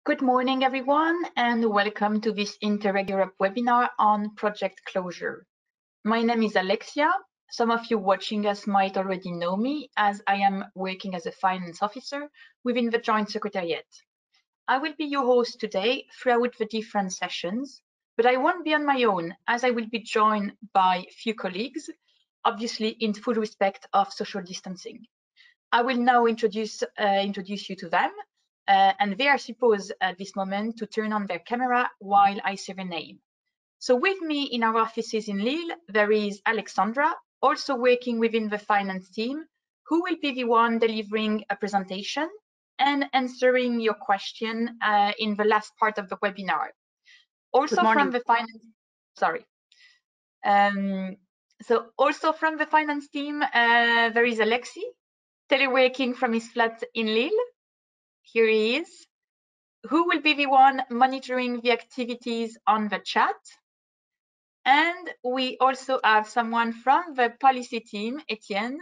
Good morning, everyone, and welcome to this Interreg Europe webinar on project closure. My name is Alexia. Some of you watching us might already know me, as I am working as a finance officer within the Joint Secretariat. I will be your host today throughout the different sessions, but I won't be on my own, as I will be joined by few colleagues, obviously in full respect of social distancing. I will now introduce you to them. And they are supposed at this moment to turn on their camera while I say their name. So with me in our offices in Lille, there is Aleksandra, also working within the finance team, who will be the one delivering a presentation and answering your question in the last part of the webinar. Also from the finance, also from the finance team, there is Alexis, teleworking from his flat in Lille. Here he is, who will be the one monitoring the activities on the chat. And we also have someone from the policy team, Etienne,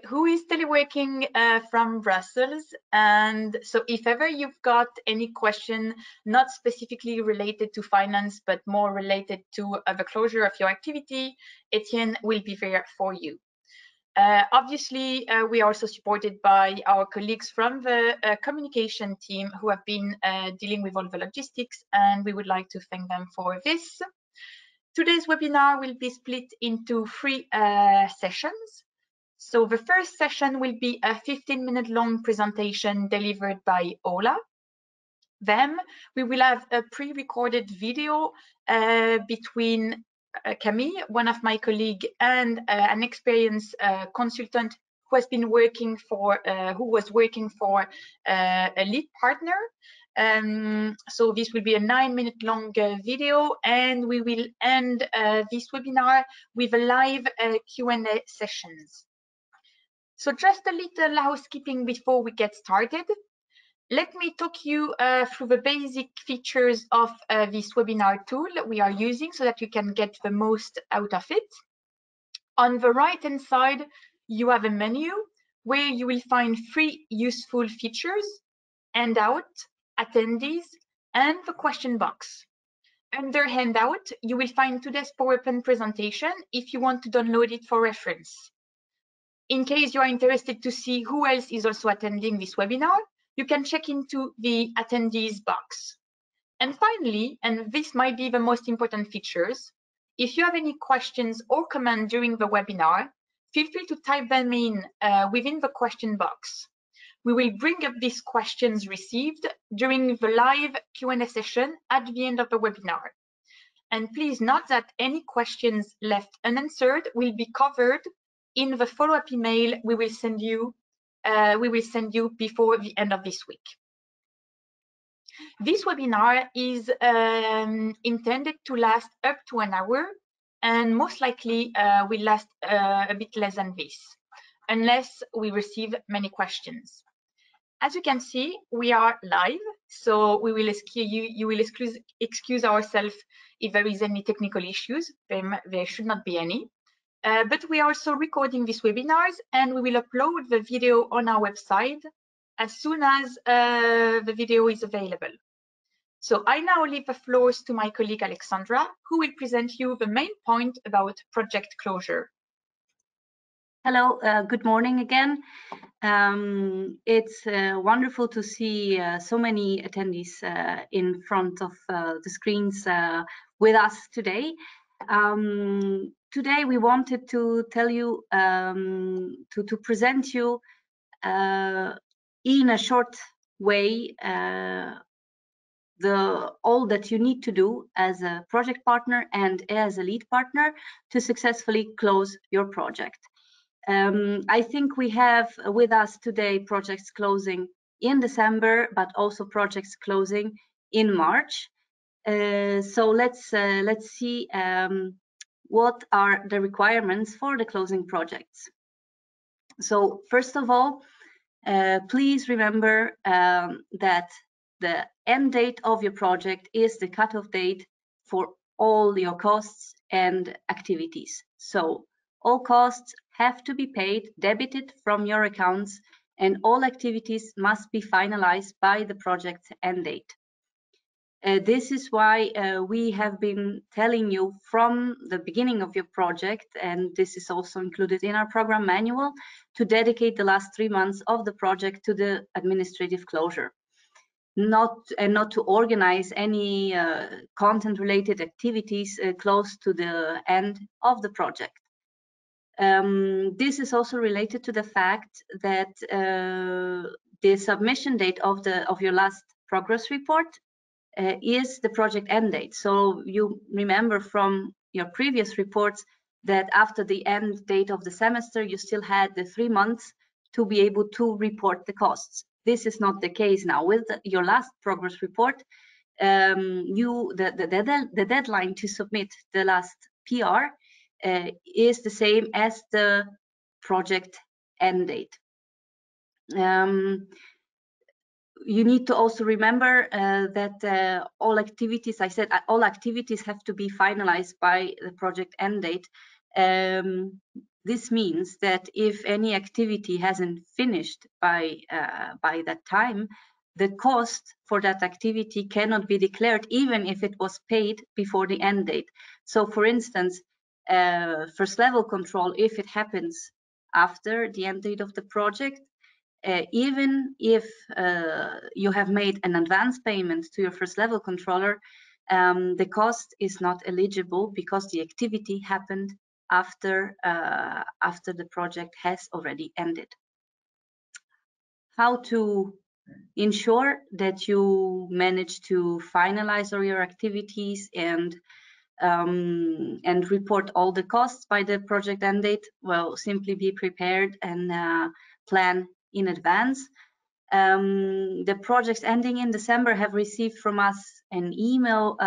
who is teleworking from Brussels. And so if ever you've got any question, not specifically related to finance, but more related to the closure of your activity, Etienne will be there for you. Obviously, we are also supported by our colleagues from the communication team who have been dealing with all the logistics, and we would like to thank them for this. Today's webinar will be split into three sessions. So the first session will be a 15-minute long presentation delivered by Ola. Then we will have a pre-recorded video between Camille, one of my colleagues, and an experienced consultant who has been working for, who was working for a lead partner. So this will be a 9-minute long video, and we will end this webinar with a live Q&A sessions. So just a little housekeeping before we get started. Let me talk you through the basic features of this webinar tool we are using so that you can get the most out of it. On the right-hand side, you have a menu where you will find 3 useful features: handout, attendees, and the question box. Under handout, you will find today's PowerPoint presentation if you want to download it for reference. In case you are interested to see who else is also attending this webinar, you can check into the attendees box. And finally, and this might be the most important features, if you have any questions or comments during the webinar, feel free to type them in within the question box. We will bring up these questions received during the live Q&A session at the end of the webinar. And please note that any questions left unanswered will be covered in the follow-up email we will send you before the end of this week. This webinar is intended to last up to an hour, and most likely will last a bit less than this, unless we receive many questions. As you can see, we are live, so we will excuse ourselves if there is any technical issues. There should not be any. But we are also recording these webinars, and we will upload the video on our website as soon as the video is available. So I now leave the floors to my colleague Aleksandra, who will present you the main point about project closure. Hello, good morning again. It's wonderful to see so many attendees in front of the screens with us today. Today we wanted to tell you, to present you in a short way all that you need to do as a project partner and as a lead partner to successfully close your project. I think we have with us today projects closing in December, but also projects closing in March. So let's see what are the requirements for the closing projects. So first of all, please remember that the end date of your project is the cutoff date for all your costs and activities. So all costs have to be paid, debited from your accounts and all activities must be finalized by the project's end date. This is why we have been telling you from the beginning of your project, and this is also included in our program manual, to dedicate the last 3 months of the project to the administrative closure, not to organize any content-related activities close to the end of the project. This is also related to the fact that the submission date of your last progress report is the project end date. So you remember from your previous reports that after the end date of the semester, you still had the 3 months to be able to report the costs. This is not the case now. With your last progress report, the deadline to submit the last PR is the same as the project end date. You need to also remember that all activities, I said all activities have to be finalized by the project end date. This means that if any activity hasn't finished by that time, the cost for that activity cannot be declared, even if it was paid before the end date. So for instance, first level control, if it happens after the end date of the project, even if you have made an advance payment to your first level controller, the cost is not eligible because the activity happened after the project has already ended. How to ensure that you manage to finalize all your activities and report all the costs by the project end date? Well, simply be prepared and plan in advance. The projects ending in December have received from us an email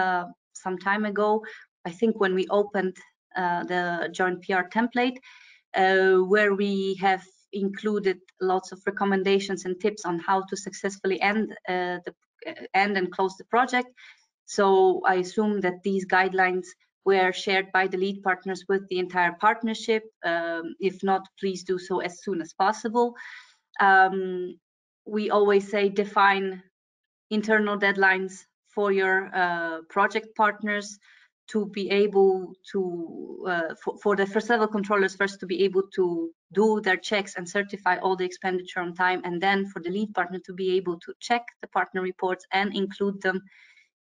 some time ago, I think when we opened the joint PR template, where we have included lots of recommendations and tips on how to successfully end and close the project. So I assume that these guidelines were shared by the lead partners with the entire partnership. If not, please do so as soon as possible. We always say define internal deadlines for your project partners to be able to, for the first level controllers first to be able to do their checks and certify all the expenditure on time, and then for the lead partner to be able to check the partner reports and include them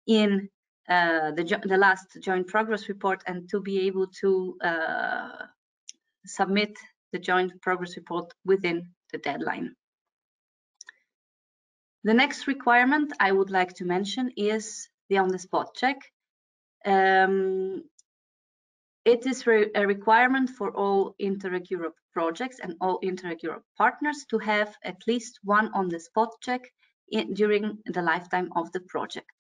in the last joint progress report, and to be able to submit the joint progress report within the deadline. The next requirement I would like to mention is the on-the-spot check. It is a requirement for all Interreg Europe projects and all Interreg Europe partners to have at least one on-the-spot check during the lifetime of the project.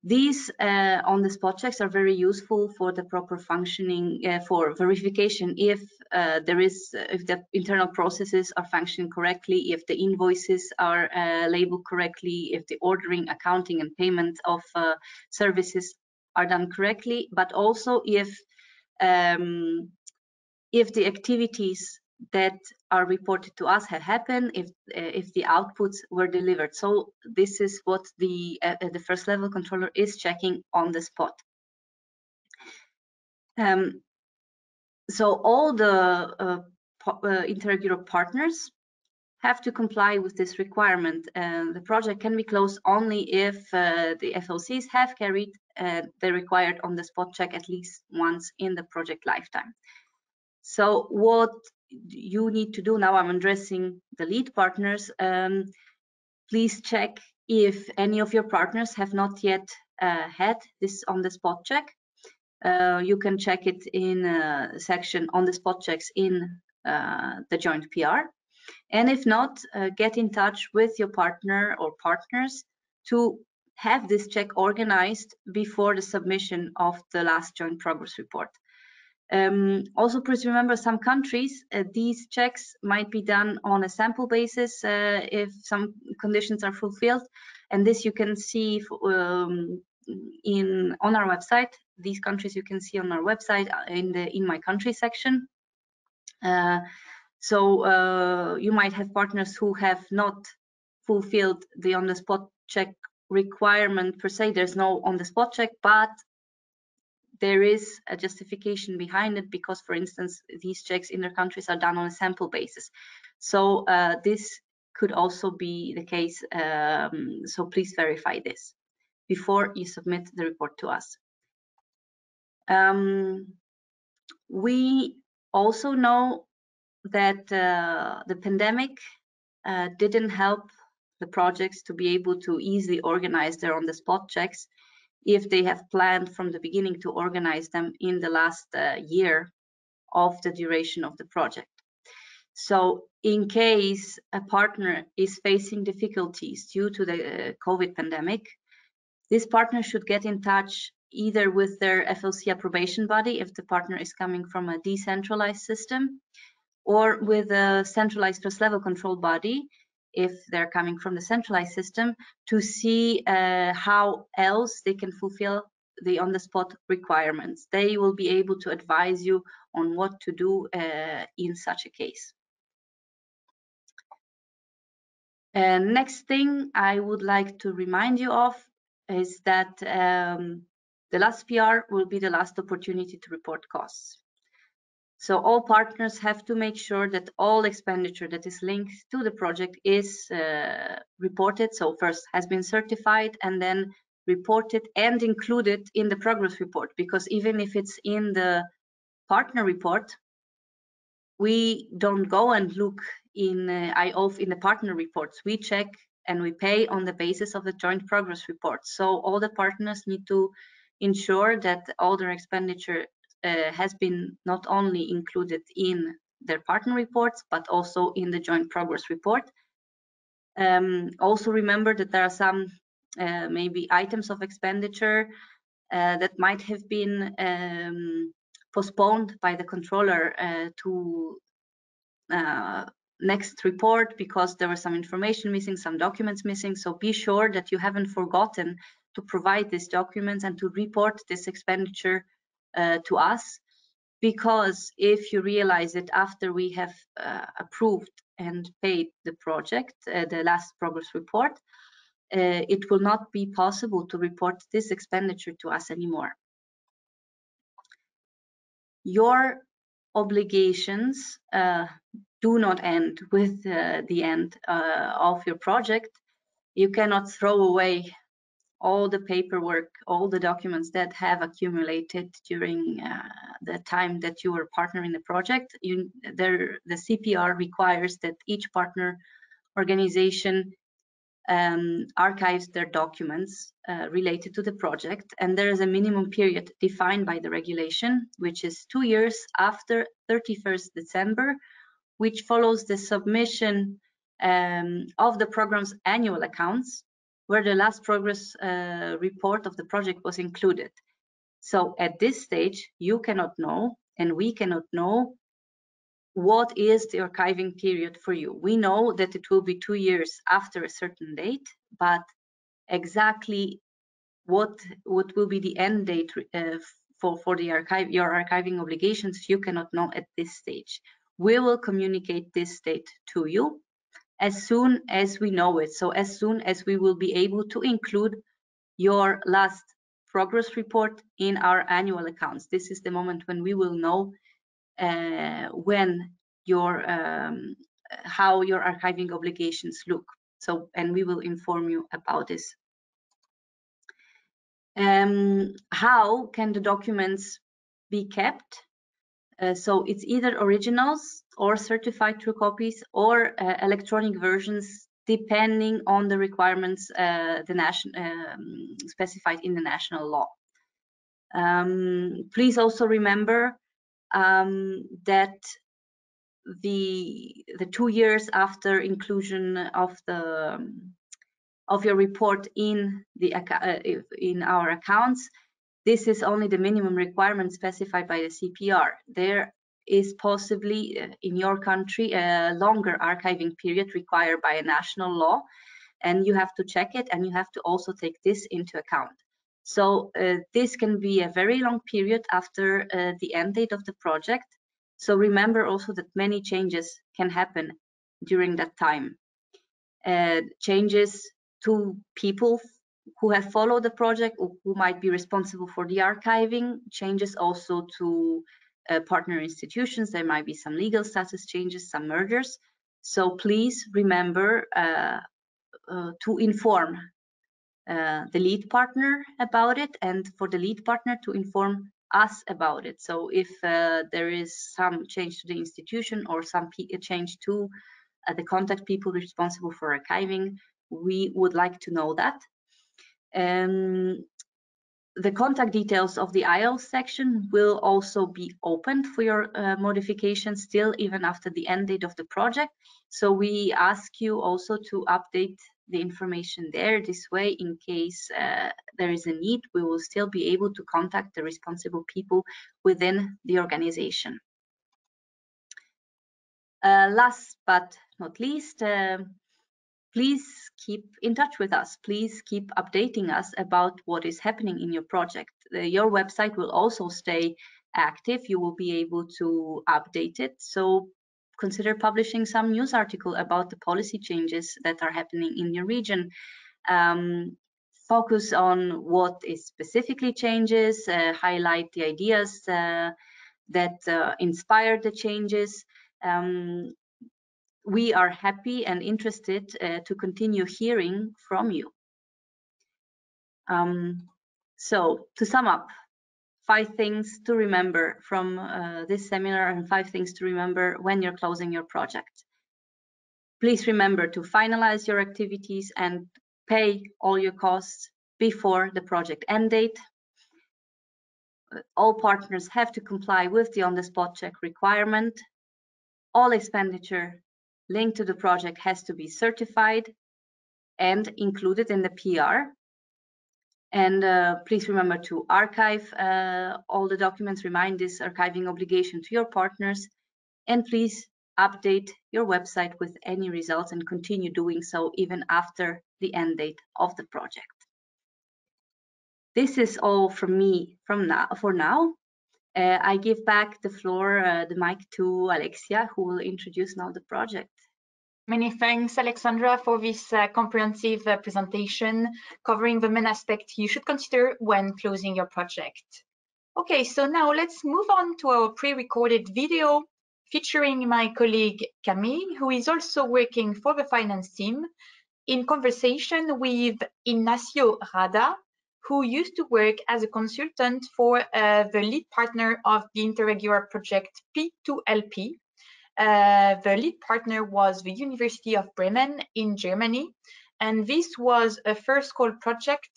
These on-the-spot checks are very useful for the proper functioning, for verification if if the internal processes are functioning correctly, if the invoices are labeled correctly, if the ordering, accounting, and payment of services are done correctly, but also if the activities that are reported to us have happened, if the outputs were delivered. So this is what the first level controller is checking on the spot. So all the Interreg Europe partners have to comply with this requirement. The project can be closed only if the FLCs have carried the required on-the-spot check at least once in the project lifetime. So what you need to do now, I'm addressing the lead partners. Please check if any of your partners have not yet had this on-the-spot check. You can check it in a section on-the-spot checks in the joint PR. And if not, get in touch with your partner or partners to have this check organized before the submission of the last joint progress report. Also, please remember, some countries, these checks might be done on a sample basis if some conditions are fulfilled, and this you can see on our website. These countries you can see on our website in the "In My Country" section. So you might have partners who have not fulfilled the on-the-spot check requirement per se. There's no on-the-spot check, but there is a justification behind it because, for instance, these checks in their countries are done on a sample basis. So this could also be the case. So please verify this before you submit the report to us. We also know that the pandemic didn't help the projects to be able to easily organize their on-the-spot checks if they have planned from the beginning to organize them in the last year of the duration of the project. So in case a partner is facing difficulties due to the COVID pandemic, this partner should get in touch either with their FLC approbation body if the partner is coming from a decentralized system, or with a centralized first level control body if they're coming from the centralized system, to see how else they can fulfill the on-the-spot requirements. They will be able to advise you on what to do in such a case. Next thing I would like to remind you of is that the last PR will be the last opportunity to report costs. So all partners have to make sure that all expenditure that is linked to the project is reported. So first has been certified and then reported and included in the progress report, because even if it's in the partner report, we don't go and look in IOF in the partner reports. We check and we pay on the basis of the joint progress report. So all the partners need to ensure that all their expenditure has been not only included in their partner reports, but also in the joint progress report. Also remember that there are some maybe items of expenditure that might have been postponed by the controller to next report because there was some information missing, some documents missing. So be sure that you haven't forgotten to provide these documents and to report this expenditure to us, because if you realize it after we have approved and paid the project, the last progress report, it will not be possible to report this expenditure to us anymore. Your obligations do not end with the end of your project. You cannot throw away all the paperwork, all the documents that have accumulated during the time that you were partner in the project. The CPR requires that each partner organization archives their documents related to the project, and there is a minimum period defined by the regulation, which is 2 years after 31st December, which follows the submission of the program's annual accounts, where the last progress report of the project was included. So at this stage, you cannot know, and we cannot know, what is the archiving period for you. We know that it will be 2 years after a certain date, but exactly what will be the end date for the your archiving obligations, you cannot know at this stage. We will communicate this date to you as soon as we know it. So as soon as we will be able to include your last progress report in our annual accounts. This is the moment when we will know when your how your archiving obligations look. So, and we will inform you about this. How can the documents be kept? So it's either originals or certified true copies or electronic versions, depending on the requirements specified in the national law. Please also remember that the 2 years after inclusion of your report in our accounts, this is only the minimum requirement specified by the CPR. There is possibly in your country a longer archiving period required by a national law, and you have to check it, and you have to also take this into account. So this can be a very long period after the end date of the project. So remember also that many changes can happen during that time. Changes to people who have followed the project or who might be responsible for the archiving, changes also to partner institutions. There might be some legal status changes, some mergers. So please remember to inform the lead partner about it, and for the lead partner to inform us about it. So if there is some change to the institution or some change to the contact people responsible for archiving, we would like to know that. The contact details of the IL section will also be opened for your modifications still, even after the end date of the project. So we ask you also to update the information there. This way, in case there is a need, we will still be able to contact the responsible people within the organization. Last but not least, please keep in touch with us. Please keep updating us about what is happening in your project. Your website will also stay active. You will be able to update it. So consider publishing some news article about the policy changes that are happening in your region. Focus on what is specifically changes, highlight the ideas that inspired the changes. We are happy and interested to continue hearing from you. So to sum up, 5 things to remember from this seminar and 5 things to remember when you're closing your project. Please remember to finalize your activities and pay all your costs before the project end date. All partners have to comply with the on-the-spot check requirement. All expenditure linked to the project has to be certified and included in the PR. And please remember to archive all the documents, remind this archiving obligation to your partners, and please update your website with any results and continue doing so even after the end date of the project. This is all from me for now. I give back the floor, the mic to Alexia, who will introduce now the project. Many thanks, Aleksandra, for this comprehensive presentation covering the main aspects you should consider when closing your project. Okay, so now let's move on to our pre-recorded video featuring my colleague Camille, who is also working for the finance team, in conversation with Ignacio Rada, who used to work as a consultant for the lead partner of the Interreg Europe project P2LP. The lead partner was the University of Bremen in Germany, and this was a first call project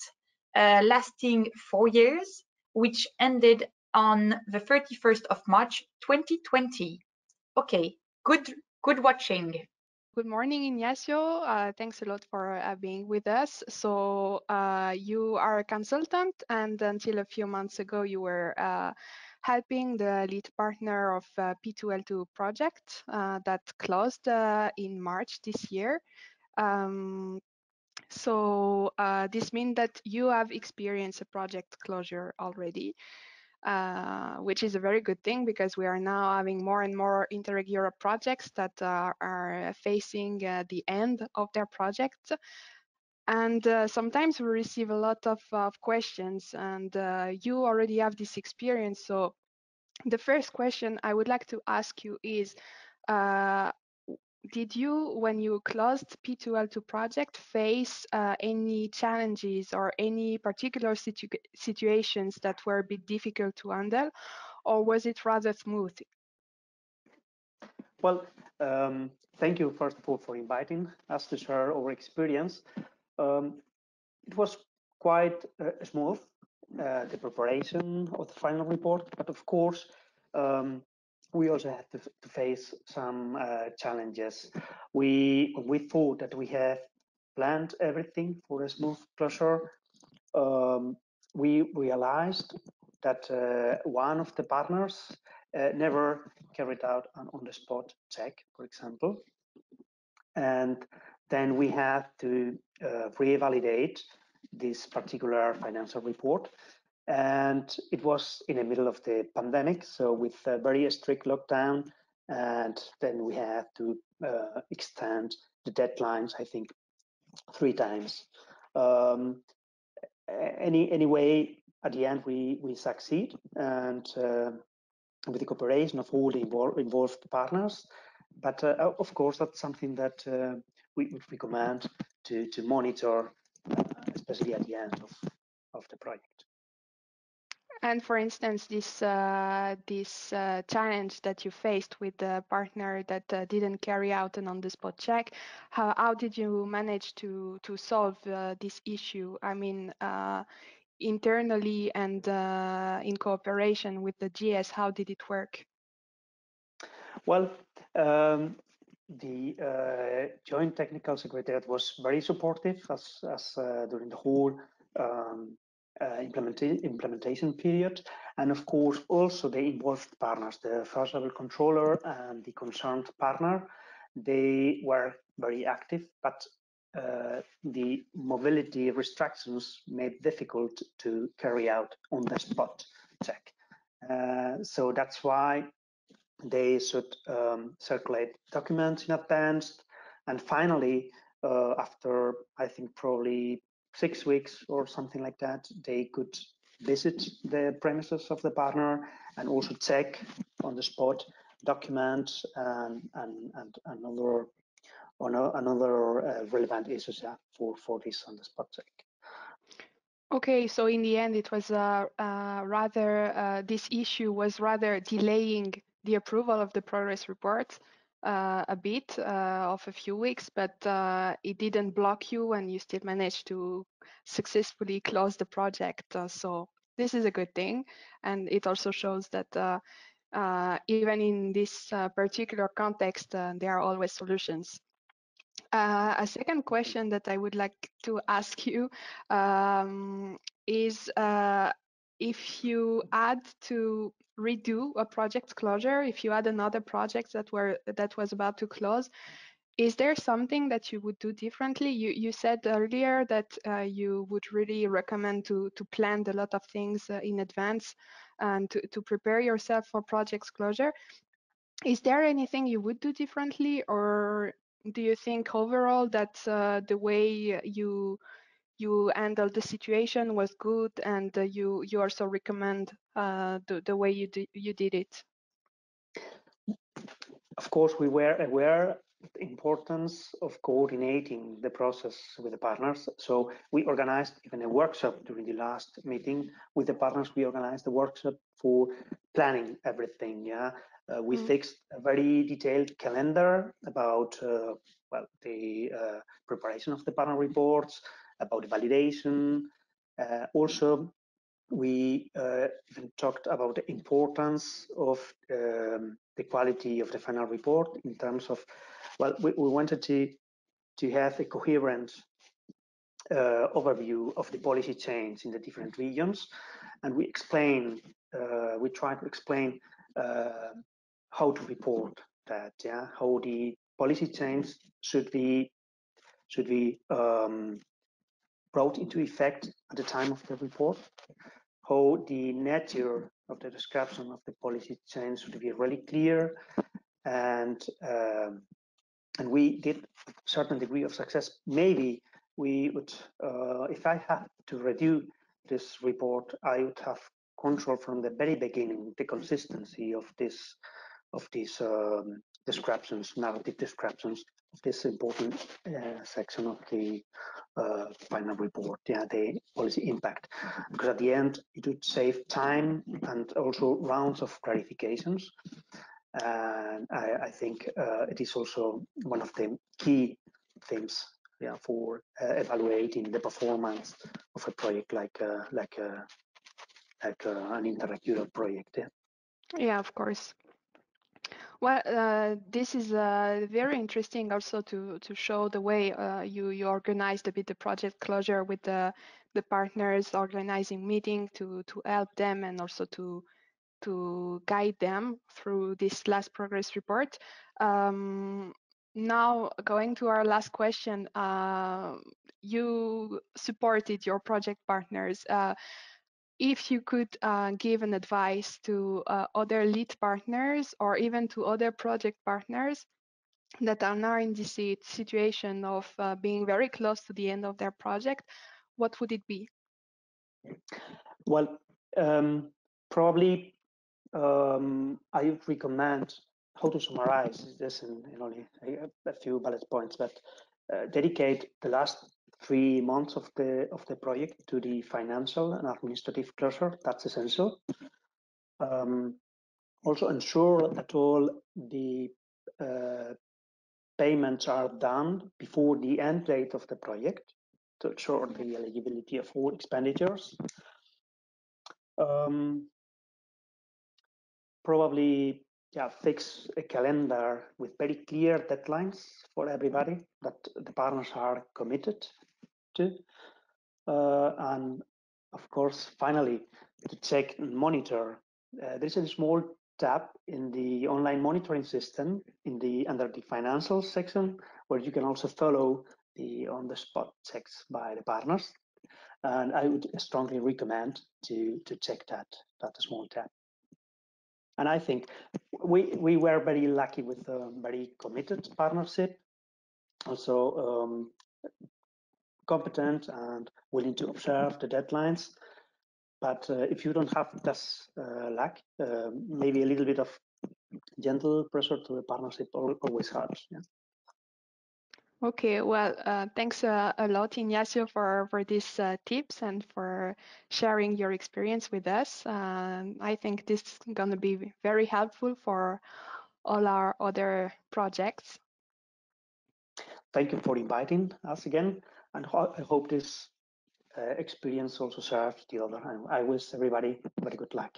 lasting 4 years, which ended on the 31st of March 2020. Okay, good watching. Good morning, Ignacio. Thanks a lot for being with us. So you are a consultant, and until a few months ago, you were helping the lead partner of P2L2 project that closed in March this year. So this means that you have experienced a project closure already. Which is a very good thing, because we are now having more and more Interreg Europe projects that are facing the end of their projects. And sometimes we receive a lot of questions, and you already have this experience. So the first question I would like to ask you is, did you, when you closed P2L2 project, face any challenges or any particular situations that were a bit difficult to handle, or was it rather smooth? Well, thank you first of all for inviting us to share our experience. It was quite smooth, the preparation of the final report, but of course, we also had to face some challenges. We thought that we have planned everything for a smooth closure. We realized that one of the partners never carried out an on-the-spot check, for example, and then we had to revalidate this particular financial report. And it was in the middle of the pandemic, so with a very strict lockdown, and then we had to extend the deadlines, I think, 3 times. Anyway, at the end, we succeed, and with the cooperation of all the involved partners. But of course, that's something that we would recommend to monitor, especially at the end of the project. And for instance, this challenge that you faced with the partner that didn't carry out an on-the-spot check, how did you manage to solve this issue? I mean, internally and in cooperation with the GS, how did it work? Well, the Joint Technical Secretariat was very supportive as during the whole implementation period, and of course also the involved partners, the first level controller and the concerned partner, they were very active, but the mobility restrictions made it difficult to carry out on the spot check. So that's why they should circulate documents in advance, and finally, after I think probably 6 weeks or something like that, they could visit the premises of the partner and also check on the spot documents and another relevant issues for this on the spot check. Okay, so in the end, it was rather this issue was rather delaying the approval of the progress report a bit of a few weeks, but it didn't block you, and you still managed to successfully close the project. So this is a good thing, and it also shows that even in this particular context, there are always solutions. A second question that I would like to ask you is if you had to redo a project closure, if you had another project that was about to close, is there something that you would do differently? You said earlier that you would really recommend to plan a lot of things in advance and to prepare yourself for project closure. Is there anything you would do differently, or do you think overall that the way you handled the situation was good, and you also recommend the way you did it? Of course, we were aware of the importance of coordinating the process with the partners. So we organized even a workshop during the last meeting with the partners. We organized a workshop for planning everything. Yeah, we fixed a very detailed calendar about well, the preparation of the partner reports, about the validation. Also, we even talked about the importance of the quality of the final report in terms of, well, we wanted to have a coherent overview of the policy change in the different regions, and we tried to explain how to report that, yeah, how the policy change should be brought into effect at the time of the report, how the nature of the description of the policy change should be really clear, and we did a certain degree of success. Maybe we would, if I had to review this report, I would have control from the very beginning the consistency of these descriptions, narrative descriptions of this important section of the final report, yeah, the policy impact, because at the end it would save time and also rounds of clarifications. And I think it is also one of the key things, yeah, for evaluating the performance of a project like an Interreg Europe project. Yeah. Yeah, of course. Well, this is very interesting also to show the way you organized a bit the project closure with the partners, organizing meeting to help them and also to guide them through this last progress report. Now, going to our last question, you supported your project partners. if you could give an advice to other lead partners or even to other project partners that are now in this situation of being very close to the end of their project, what would it be? Well, probably I recommend how to summarize this in only a few bullet points, but dedicate the last 3 months of the project to the financial and administrative closure. That's essential. Also ensure that all the payments are done before the end date of the project to ensure the eligibility of all expenditures. Probably, yeah, fix a calendar with very clear deadlines for everybody that the partners are committed to. And of course, finally, to check and monitor. There's a small tab in the online monitoring system under the financial section where you can also follow the on-the-spot checks by the partners. And I would strongly recommend to check that small tab. And I think we were very lucky with a very committed partnership, also competent and willing to observe the deadlines. But if you don't have this luck, maybe a little bit of gentle pressure to the partnership always helps. Yeah. Okay, well, thanks a lot, Ignacio, for these tips and for sharing your experience with us. I think this is going to be very helpful for all our other projects. Thank you for inviting us again, and I hope this experience also serves the other. I wish everybody very good luck.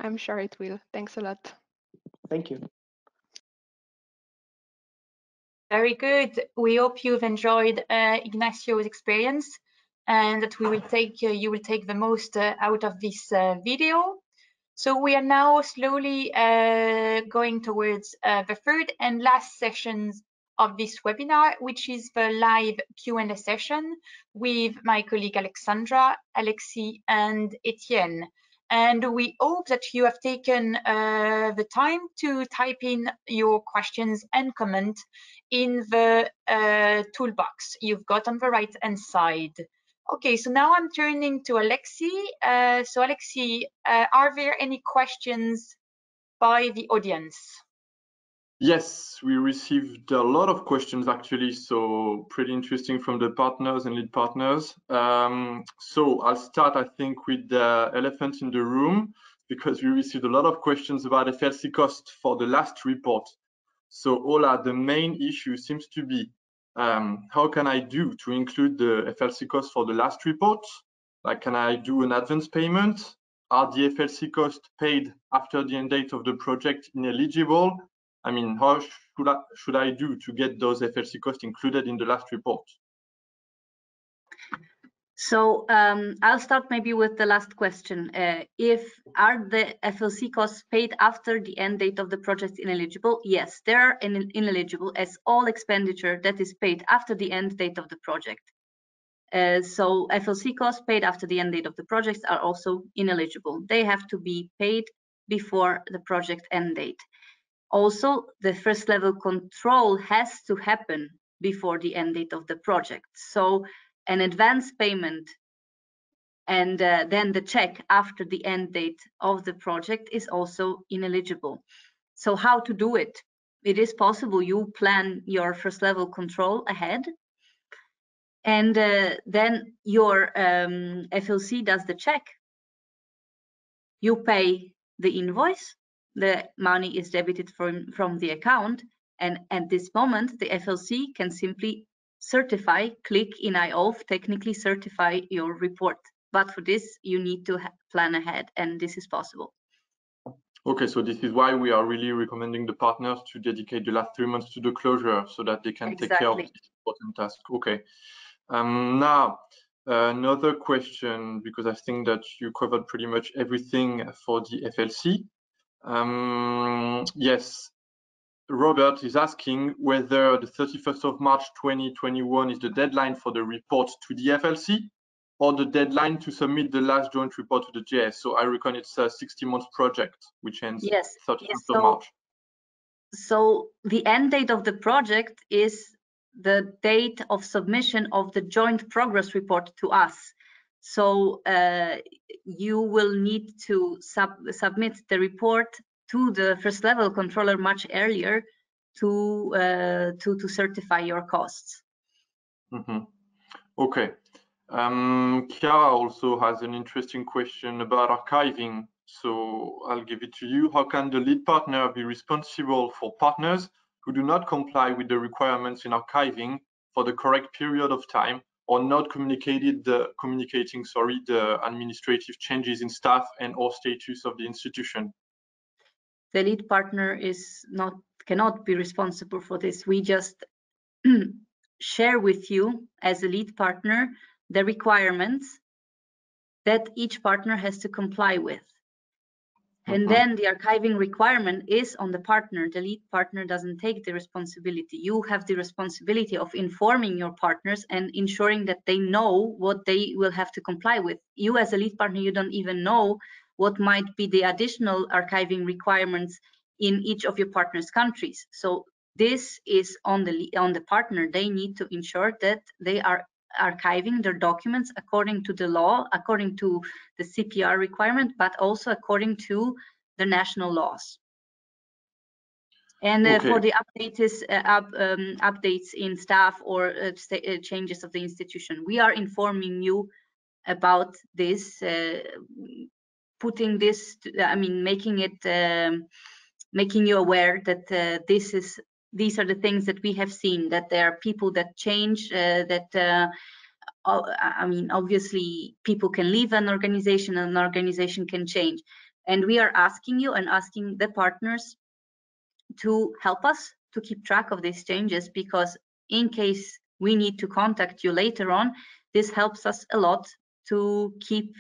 I'm sure it will. Thanks a lot. Thank you. Very good. We hope you've enjoyed Ignacio's experience and that you will take the most out of this video. So we are now slowly going towards the third and last sessions of this webinar, which is the live Q&A session with my colleague Aleksandra, Alexis, and Etienne. And we hope that you have taken the time to type in your questions and comment in the toolbox you've got on the right-hand side. Okay, so now I'm turning to Alexis. So Alexis, are there any questions by the audience? Yes, we received a lot of questions actually, so pretty interesting from the partners and lead partners. So I'll start, I think, with the elephant in the room, because we received a lot of questions about FLC cost for the last report. So Ola, the main issue seems to be, how can I do to include the FLC cost for the last report? Like, can I do an advance payment? Are the FLC costs paid after the end date of the project ineligible? I mean, how should I do to get those FLC costs included in the last report? So I'll start maybe with the last question. Are the FLC costs paid after the end date of the project ineligible? Yes, they are ineligible, as all expenditure that is paid after the end date of the project. So FLC costs paid after the end date of the projects are also ineligible. They have to be paid before the project end date. Also, the first level control has to happen before the end date of the project. So an advance payment and then the check after the end date of the project is also ineligible. So how to do it? It is possible. You plan your first level control ahead, and then your FLC does the check. You pay the invoice, the money is debited from the account, and at this moment the FLC can simply certify, click in IOF, technically certify your report. But for this you need to plan ahead, and this is possible. Okay, so this is why we are really recommending the partners to dedicate the last 3 months to the closure, so that they can take care of this important task. Okay. Now, another question, because I think that you covered pretty much everything for the FLC. Yes, Robert is asking whether the 31st of March 2021 is the deadline for the report to the FLC, or the deadline to submit the last joint report to the JS? So I reckon it's a 60-month project, which ends 31st of March. So the end date of the project is the date of submission of the joint progress report to us. So you will need to submit the report to the first level controller much earlier to certify your costs. Mm-hmm. Okay. Chiara also has an interesting question about archiving. So I'll give it to you. How can the lead partner be responsible for partners who do not comply with the requirements in archiving for the correct period of time, or not communicating the administrative changes in staff and or status of the institution? The lead partner cannot be responsible for this. We just share with you as a lead partner the requirements that each partner has to comply with. And then the archiving requirement is on the partner. The lead partner doesn't take the responsibility. You have the responsibility of informing your partners and ensuring that they know what they will have to comply with. You as a lead partner, you don't even know what might be the additional archiving requirements in each of your partners' countries. So this is on the partner. They need to ensure that they are archiving their documents according to the law, according to the CPR requirement, but also according to the national laws. And for the updates in staff or changes of the institution, we are informing you about this, putting this, making you aware that these are the things that we have seen, that there are people that change, obviously people can leave an organization and an organization can change. And we are asking you and asking the partners to help us to keep track of these changes, because in case we need to contact you later on, this helps us a lot to keep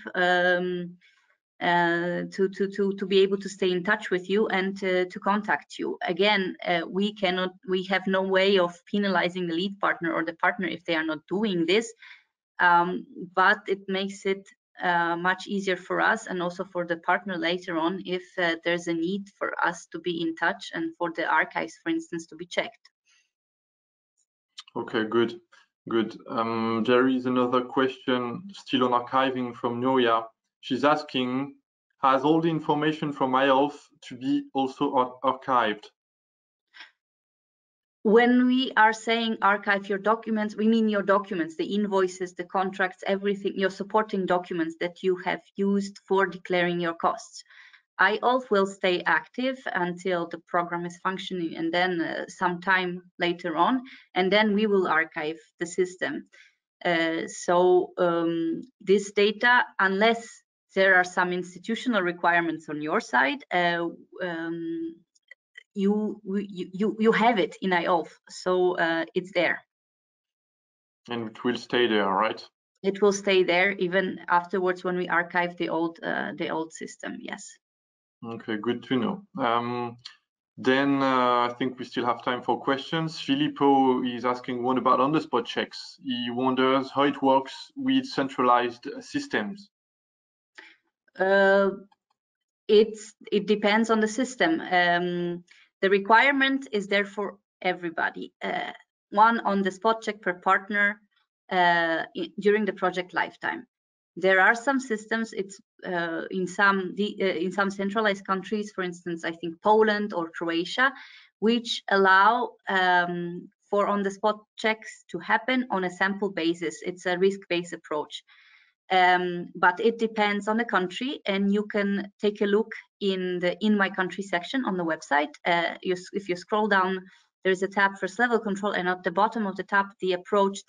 to be able to stay in touch with you and to contact you. Again, we have no way of penalizing the lead partner or the partner if they are not doing this, but it makes it much easier for us and also for the partner later on if there's a need for us to be in touch and for the archives, for instance, to be checked. Okay, good. There is another question still on archiving from Noya. She's asking, has all the information from myElf to be also archived? When we are saying archive your documents, we mean your documents, the invoices, the contracts, everything, your supporting documents that you have used for declaring your costs. myElf will stay active until the program is functioning, and then sometime later on, and then we will archive the system. This data, unless there are some institutional requirements on your side, you have it in myElf, so it's there. And it will stay there, right? It will stay there even afterwards when we archive the old system. Yes. Okay, good to know. Then I think we still have time for questions. Filippo is asking one about on-the-spot checks. He wonders how it works with centralized systems. It depends on the system. The requirement is there for everybody. One on-the-spot check per partner during the project lifetime. There are some systems. It's in some centralized countries, for instance, I think Poland or Croatia, which allow for on-the-spot checks to happen on a sample basis. It's a risk-based approach. But it depends on the country, and you can take a look in the In My Country section on the website. If you scroll down, there's a tab for level control, and at the bottom of the tab, the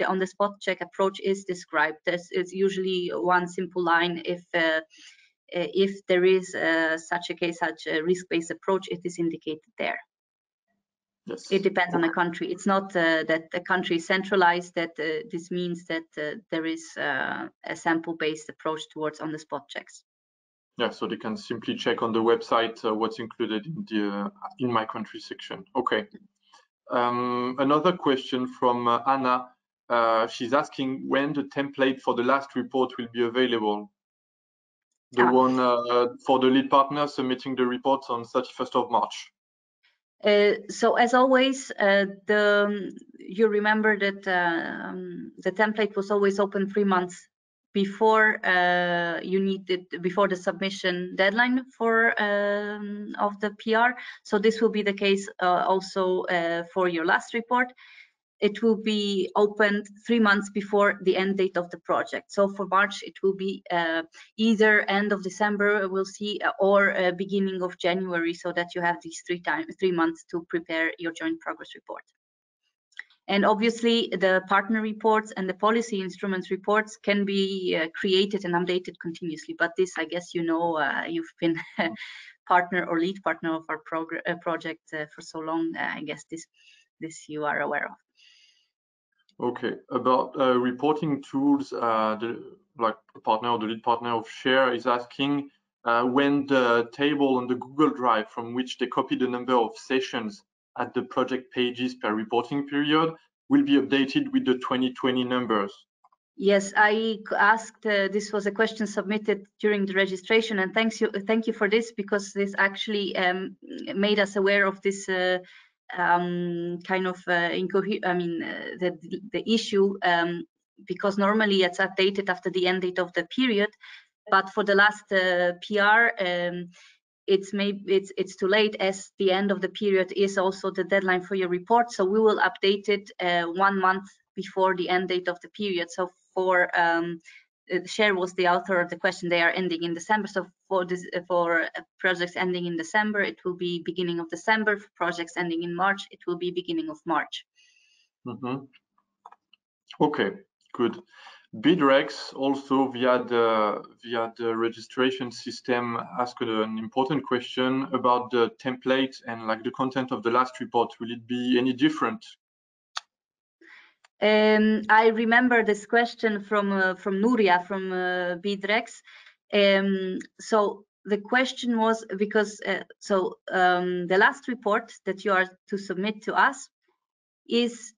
on-the-spot check approach is described. It's usually one simple line. If there is such a risk-based approach, it is indicated there. Yes. It depends on the country. It's not that the country is centralized, that this means that there is a sample-based approach towards on-the-spot checks. Yeah, so they can simply check on the website what's included in the In My Country section. Okay. Another question from Anna. she's asking when the template for the last report will be available. The one for the lead partner submitting the reports on 31st of March. So as always, you remember that the template was always open 3 months before before the submission deadline for of the PR. So this will be the case also for your last report. It will be opened 3 months before the end date of the project. So for March, it will be either end of December, we'll see, or beginning of January, so that you have these 3 months to prepare your joint progress report. And obviously, the partner reports and the policy instruments reports can be created and updated continuously. But this, I guess, you know, you've been partner or lead partner of our project for so long. I guess this you are aware of. Okay, about reporting tools, like the partner or the lead partner of Share is asking when the table on the Google Drive from which they copy the number of sessions at the project pages per reporting period will be updated with the 2020 numbers. Yes, I asked, this was a question submitted during the registration, and thank you for this, because this actually made us aware of this kind of the issue, because normally it's updated after the end date of the period, but for the last PR it's too late, as the end of the period is also the deadline for your report. So we will update it 1 month before the end date of the period. So for Share was the author of the question, they are ending in December. So for this, for projects ending in December, it will be beginning of December. For projects ending in March, it will be beginning of March. Mm-hmm. Okay, good. Bidrex also via the registration system asked an important question about the template and like the content of the last report. Will it be any different? I remember this question from Nuria from Bidrex. So the question was because the last report that you are to submit to us is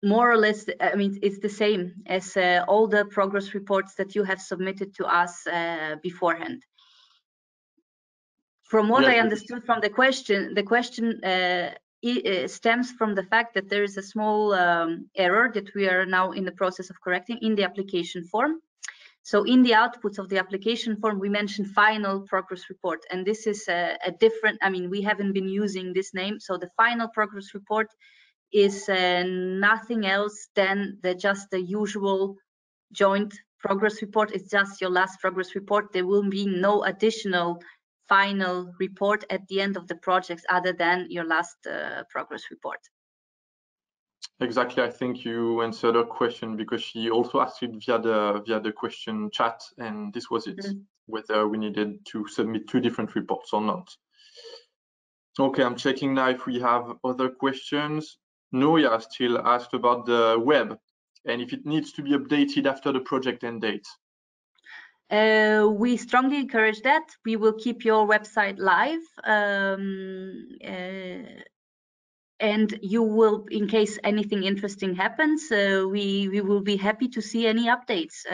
more or less, I mean, it's the same as all the progress reports that you have submitted to us beforehand. From what I understood from the question it stems from the fact that there is a small error that we are now in the process of correcting in the application form. So in the outputs of the application form, we mentioned final progress report, and this is a different, I mean, we haven't been using this name. So the final progress report is nothing else than just the usual joint progress report. It's just your last progress report. There will be no additional final report at the end of the projects other than your last progress report. Exactly, I think you answered her question, because she also asked it via the question chat, and this was it, whether we needed to submit 2 different reports or not. Okay, I'm checking now if we have other questions. Noya still asked about the web and if it needs to be updated after the project end date. We strongly encourage that. We will keep your website live, and you will, in case anything interesting happens, we will be happy to see any updates.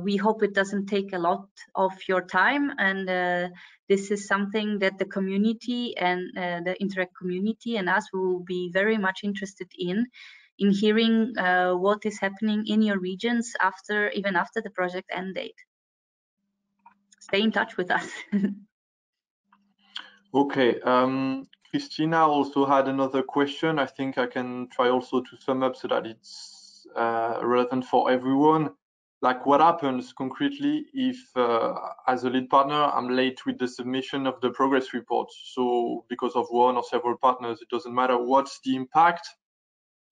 We hope it doesn't take a lot of your time, and this is something that the community and the Interreg community and us will be very much interested in hearing what is happening in your regions even after the project end date. Stay in touch with us. Okay, Christina also had another question. I think I can try also to sum up so that it's relevant for everyone. Like, what happens concretely if, as a lead partner, I'm late with the submission of the progress report? So because of one or several partners, it doesn't matter. What's the impact?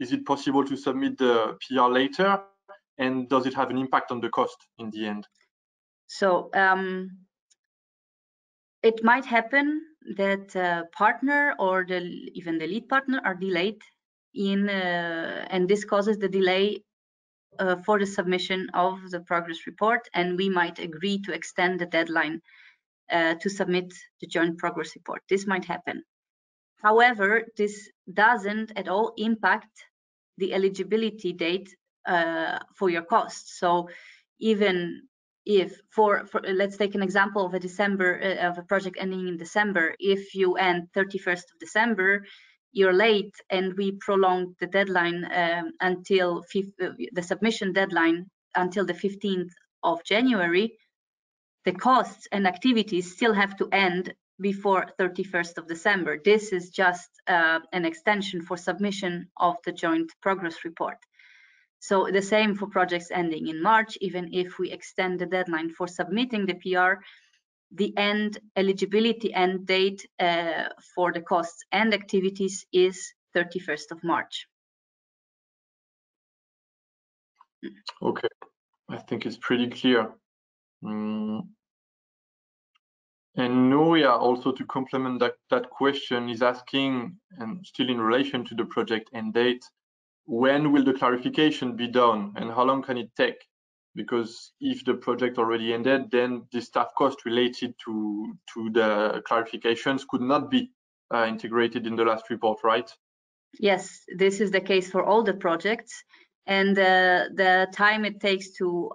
Is it possible to submit the PR later? And does it have an impact on the cost in the end? So it might happen that partner or even the lead partner are delayed in, and this causes the delay for the submission of the progress report, and we might agree to extend the deadline to submit the joint progress report. This might happen. However, this doesn't at all impact the eligibility date for your costs. So even if for let's take an example of a project ending in December, if you end 31st of December, you're late, and we prolonged the deadline until the submission deadline until the 15th of January, the costs and activities still have to end before 31st of December. This is just an extension for submission of the joint progress report. So the same for projects ending in March. Even if we extend the deadline for submitting the PR, the eligibility end date for the costs and activities is 31st of March. Okay, I think it's pretty clear. And Nuria, also to complement that question, is asking, and still in relation to the project end date, when will the clarification be done and how long can it take? Because if the project already ended, then the staff cost related to the clarifications could not be integrated in the last report, right? Yes, this is the case for all the projects, and the time it takes to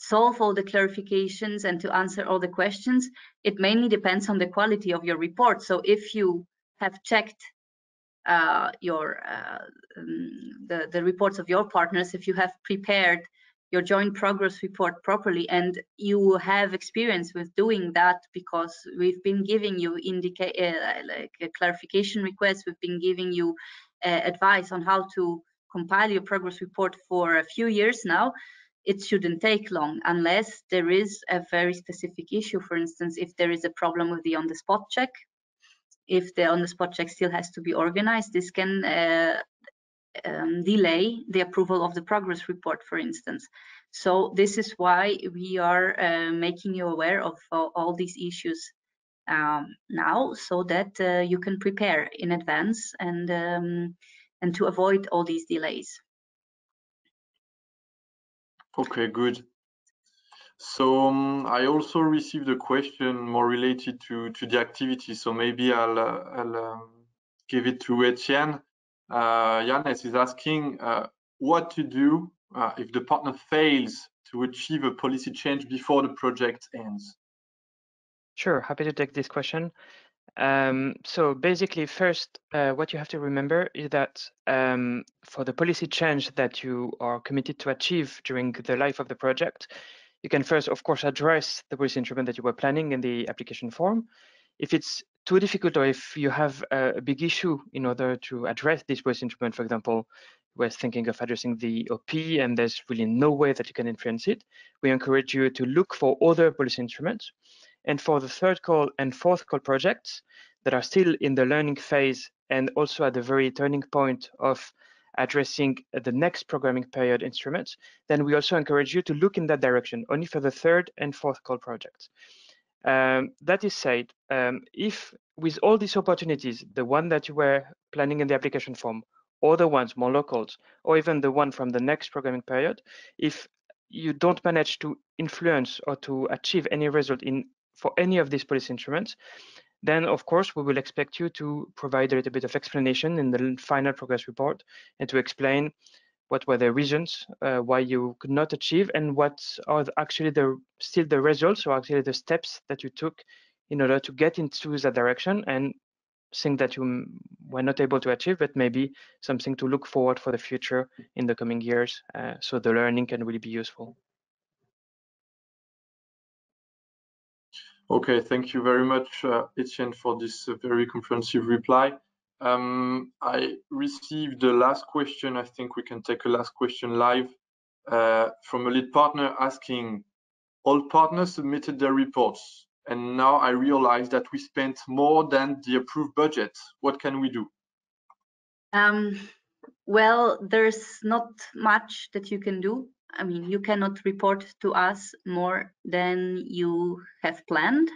solve all the clarifications and to answer all the questions, it mainly depends on the quality of your report. So if you have checked the reports of your partners, if you have prepared your joint progress report properly, and you have experience with doing that, because we've been giving you like a clarification request, we've been giving you advice on how to compile your progress report for a few years now, it shouldn't take long, unless there is a very specific issue. For instance, if there is a problem with the on-the-spot check, if the on-the-spot check still has to be organized, this can delay the approval of the progress report, for instance. So this is why we are making you aware of all these issues now, so that you can prepare in advance and to avoid all these delays. Okay, good. So I also received a question more related to the activity. So maybe I'll give it to Etienne. Yannis is asking what to do if the partner fails to achieve a policy change before the project ends. Sure, happy to take this question. So basically, first, what you have to remember is that for the policy change that you are committed to achieve during the life of the project, you can first, of course, address the policy instrument that you were planning in the application form. If it's too difficult, or if you have a big issue in order to address this policy instrument, for example, we're thinking of addressing the OP and there's really no way that you can influence it, we encourage you to look for other policy instruments. And for the third call and fourth call projects that are still in the learning phase and also at the very turning point of addressing the next programming period instruments, then we also encourage you to look in that direction, only for the third and fourth call projects. That is said, if with all these opportunities, the one that you were planning in the application form, or the ones more locals, or even the one from the next programming period, if you don't manage to influence or to achieve any result for any of these policy instruments, then of course we will expect you to provide a little bit of explanation in the final progress report and to explain what were the reasons why you could not achieve and what are actually still the results, or actually the steps that you took in order to get into that direction, and things that you were not able to achieve, but maybe something to look forward for the future in the coming years, so the learning can really be useful. Okay, thank you very much, Etienne, for this very comprehensive reply. I received the last question. I think we can take a last question live from a lead partner asking, all partners submitted their reports, and now I realize that we spent more than the approved budget. What can we do? Well, there's not much that you can do. I mean, you cannot report to us more than you have planned.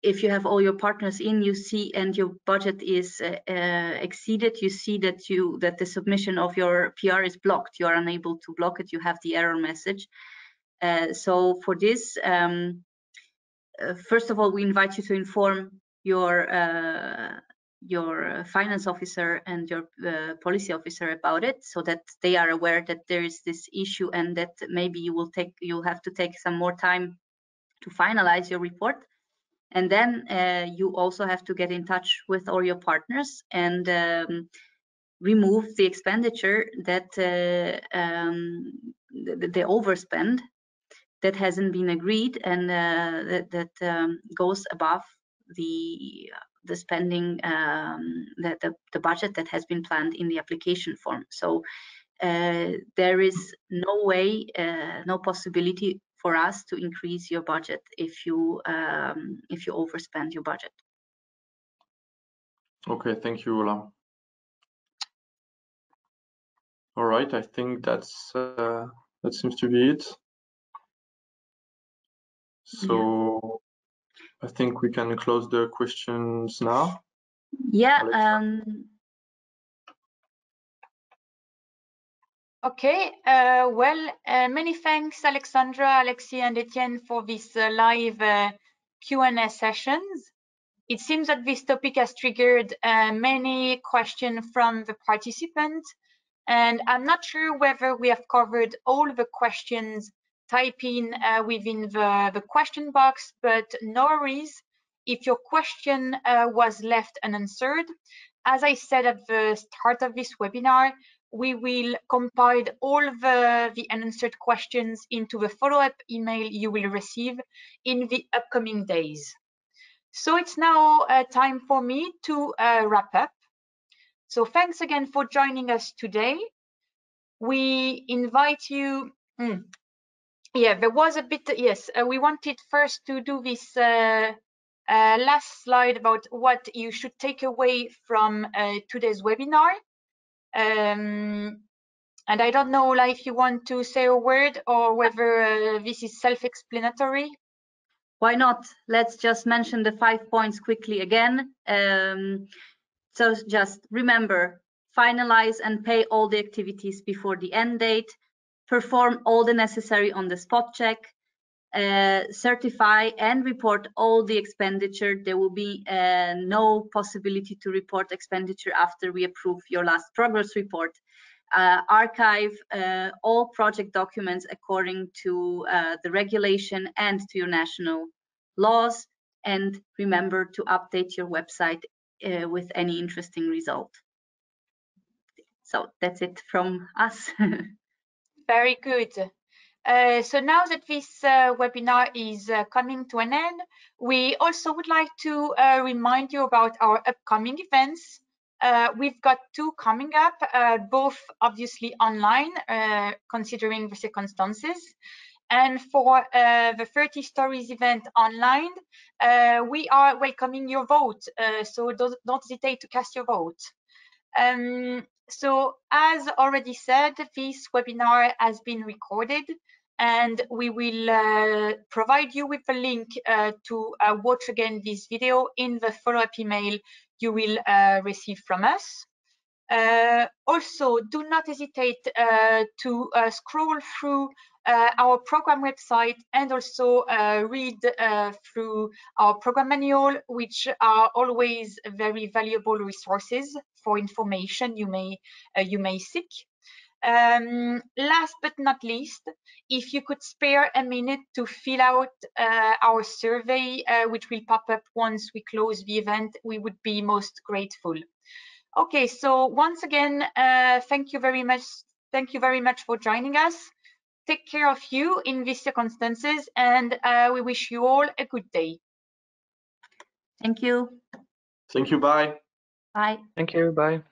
If you have all your partners in, you see, and your budget is exceeded, you see that the submission of your PR is blocked. You are unable to block it. You have the error message. So for this, first of all, we invite you to inform your finance officer and your policy officer about it, so that they are aware that there is this issue and that maybe you'll have to take some more time to finalize your report. And then you also have to get in touch with all your partners and remove the expenditure that the overspend that hasn't been agreed and that goes above the spending, the budget that has been planned in the application form. So there is no way, no possibility for us to increase your budget if you overspend your budget. Okay, thank you, Ola. All right, I think that seems to be it. So yeah. I think we can close the questions now. Yeah. Okay, well, many thanks, Aleksandra, Alexia, and Etienne for this live Q&A sessions. It seems that this topic has triggered many questions from the participants, and I'm not sure whether we have covered all the questions typed in within the question box, but no worries if your question was left unanswered. As I said at the start of this webinar, we will compile all the unanswered questions into the follow-up email you will receive in the upcoming days. So it's now time for me to wrap up. So thanks again for joining us today. We invite you, yeah, there was a bit, yes, we wanted first to do this last slide about what you should take away from today's webinar. And I don't know, Ola, if you want to say a word or whether this is self-explanatory. Why not? Let's just mention the 5 points quickly again. So just remember, finalize and pay all the activities before the end date, perform all the necessary on the spot check, certify and report all the expenditure. There will be no possibility to report expenditure after we approve your last progress report. Archive all project documents according to the regulation and to your national laws, and remember to update your website with any interesting result. So that's it from us. Very good. So now that this webinar is coming to an end, we also would like to remind you about our upcoming events. We've got 2 coming up, both obviously online, considering the circumstances. And for the 30 Stories event online, we are welcoming your vote. So don't hesitate to cast your vote. So as already said, this webinar has been recorded, and we will provide you with a link to watch again this video in the follow-up email you will receive from us. Also, do not hesitate to scroll through our program website and also read through our program manual, which are always very valuable resources for information you may seek. Last but not least, if you could spare a minute to fill out our survey, which will pop up once we close the event, we would be most grateful. Okay, so once again, thank you very much. Thank you very much for joining us. Take care of you in these circumstances, and we wish you all a good day. Thank you. Thank you. Bye. Bye. Thank you. Bye.